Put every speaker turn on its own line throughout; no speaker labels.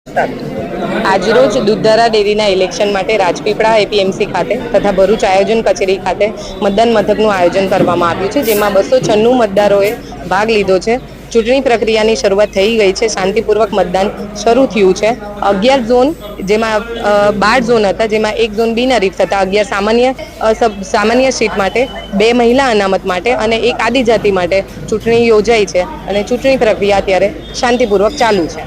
આજરોજ દૂધધારા ડેરીના ઇલેક્શન માટે રાજપીપળા એપીએમસી ખાતે તથા ભરૂચ આયોજન કચેરી ખાતે મતદાન મથકનું આયોજન કરવામાં આવ્યું છે, જેમાં 296 મતદારોએ ભાગ લીધો છે. ચૂંટણી પ્રક્રિયાની શરૂઆત થઈ ગઈ છે. શાંતિપૂર્વક મતદાન શરૂ થયું છે. 11 ઝોન, જેમાં 12 ઝોન હતા, જેમાં એક ઝોન બિનહરીફ થતા 11 સામાન્ય સીટ માટે, 2 મહિલા અનામત માટે અને 1 આદિજાતિ માટે ચૂંટણી યોજાઈ છે અને ચૂંટણી પ્રક્રિયા અત્યારે શાંતિપૂર્વક ચાલુ છે.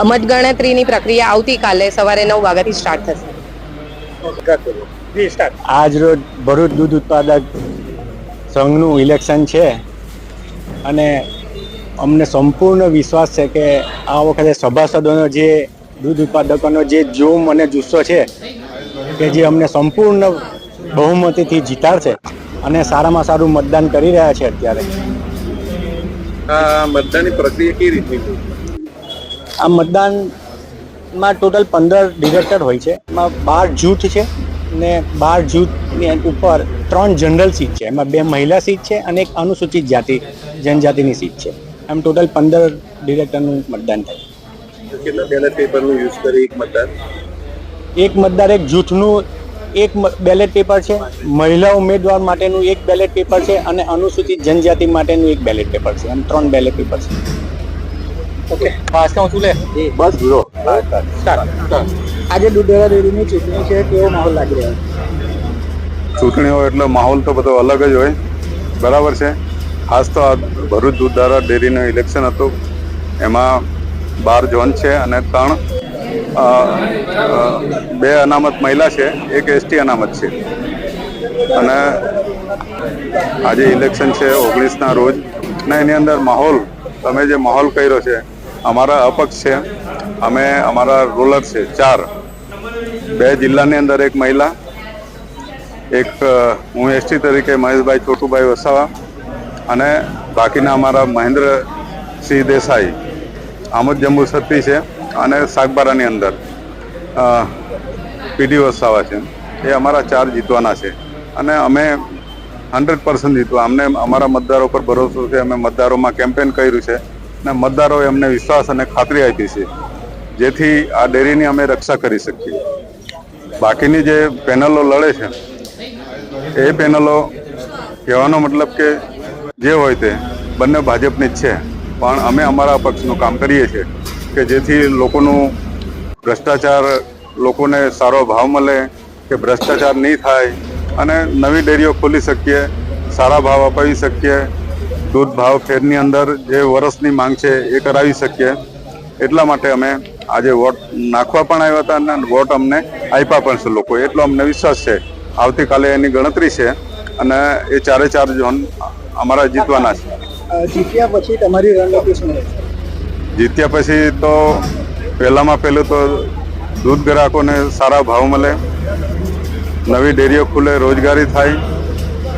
મતગણતરીની પ્રક્રિયા આવતીકાલે સવારે 9 વાગ્યાથી સ્ટાર્ટ થશે.
આજ રોજ ભરૂચ દૂધ ઉત્પાદક સંઘનું ઇલેક્શન છે અને અમને સંપૂર્ણ વિશ્વાસ છે કે આ વખતે સભાસદોનો જે દૂધ ઉત્પાદકોનો જે જોમ અને જુસ્સો છે કે જે અમને સંપૂર્ણ બહુમતીથી જીતાડશે અને સારામાં સારું મતદાન કરી રહ્યા છે. અત્યારે
આ મતદાનની પ્રક્રિયા કેવી રીતની?
આ મતદાનમાં ટોટલ 15 ડિરેક્ટર હોય છે. એમાં 12 જૂથ છે ને 12 જૂથની ઉપર 3 જનરલ સીટ છે. એમાં 2 મહિલા સીટ છે અને 1 અનુસૂચિત જાતિ જનજાતિની સીટ છે. આમ ટોટલ 15 ડિરેક્ટરનું મતદાન થાય.
કેટલા બેલેટ પેપરનું યુઝ કરી
એક મતદાર એક જૂથનું એક બેલેટ પેપર છે, મહિલા ઉમેદવાર માટેનું 1 બેલેટ પેપર છે અને અનુસૂચિત જનજાતિ માટેનું 1 બેલેટ પેપર છે. આમ 3 બેલેટ પેપર છે.
ઓકે, પાસમાં શું લે? બસ લો.
આજે દૂધધારા ડેરીની ચૂંટણી છે, કેવો માહોલ લાગી રહ્યો?
ચૂંટણી હોય એટલે માહોલ તો બધો અલગ જ હોય, બરાબર છે. ખાસ તો આ ભરૂચ દૂધધારા ડેરીનું ઇલેક્શન હતું. એમાં 12 ઝોન છે અને 2 અનામત મહિલા છે, 1 એસટી અનામત છે. અને આજે ઇલેક્શન છે 19ના રોજ ને એની અંદર માહોલ, તમે જે માહોલ કર્યો છે, અમારા અપક્ષ છે, અમે અમારા રોલર છે 4, 2 જિલ્લાની અંદર 1 મહિલા, 1 હું એસટી તરીકે મહેશભાઈ છોટુભાઈ વસાવા અને બાકીના અમારા મહેન્દ્રસિંહ દેસાઈ આમોદ જંબુ સત્તી છે અને સાગબારાની અંદર પીડી વસાવા છે. એ અમારા 4 જીતવાના છે અને અમે 100% જીતવા. અમને અમારા મતદારો પર ભરોસો છે. અમે મતદારોમાં કેમ્પેન કર્યું છે અને મતદારોએ અમને વિશ્વાસ અને ખાતરી આપી છે, જેથી આ ડેરીની અમે રક્ષા કરી શકીએ. બાકીની જે પેનલો લડે છે એ પેનલો કહેવાનો મતલબ કે જે હોય તે બંને ભાજપની જ છે, પણ અમે અમારા પક્ષનું કામ કરીએ છીએ કે જેથી લોકોનું ભ્રષ્ટાચાર, લોકોને સારો ભાવ મળે, કે ભ્રષ્ટાચાર નહીં થાય અને નવી ડેરીઓ ખોલી શકીએ, સારા ભાવ અપાવી શકીએ, દૂધ ભાવ ફેરની અંદર જે વર્ષની માંગ છે એ કરાવી શકીએ. એટલા માટે અમે આજે વોટ નાખવા પણ આવ્યા હતા અને વોટ અમને આપ્યા પણ છે લોકો. એટલો અમને વિશ્વાસ છે. આવતીકાલે એની ગણતરી છે અને એ 4 ઝોન અમારા જીતવાના છે.
જીત્યા પછી તમારી રણનીતિ શું છે?
જીત્યા પછી તો પહેલામાં પહેલું તો દૂધ ગ્રાહકોને સારા ભાવ મળે, નવી ડેરીઓ ખુલે, રોજગારી થાય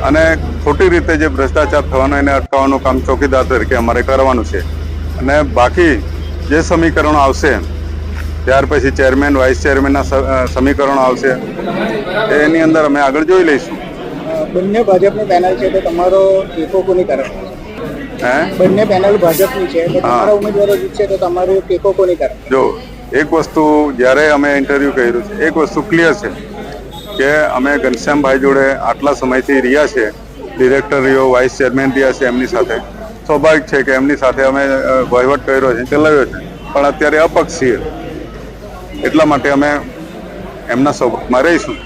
અને ખોટી રીતે જે ભ્રષ્ટાચાર થવાનો એને અટકાવવાનું કામ ચોકીદાર તરીકે અમારે કરવાનું છે. અને બાકી જે સમીકરણો આવશે ત્યાર પછી ચેરમેન, વાઇસ ચેરમેનના સમીકરણો આવશે, એની અંદર અમે આગળ જોઈ લઈશું.
બંને ભાજપની પેનલ છે તો તમારો ટેકો કોની તરફ? બંને પેનલ ભાજપની છે તો તમારા ઉમેદવારો જીતશે તો તમારો ટેકો કોની તરફ?
જો એક વસ્તુ જ્યારે અમે ઇન્ટરવ્યુ કર્યું છે, એક વસ્તુ ક્લિયર છે કે અમે ઘનશ્યામભાઈ જોડે આટલા સમયથી રહ્યા છે, ડિરેક્ટર રહ્યો, વાઇસ ચેરમેન રહ્યા છે, એમની સાથે સ્વાભાવિક છે કે એમની સાથે અમે વહીવટ કર્યો છે, ચલાવ્યો છે, પણ અત્યારે અપક્ષ છીએ. એટલા માટે અમે એમના સપોર્ટમાં રહીશું.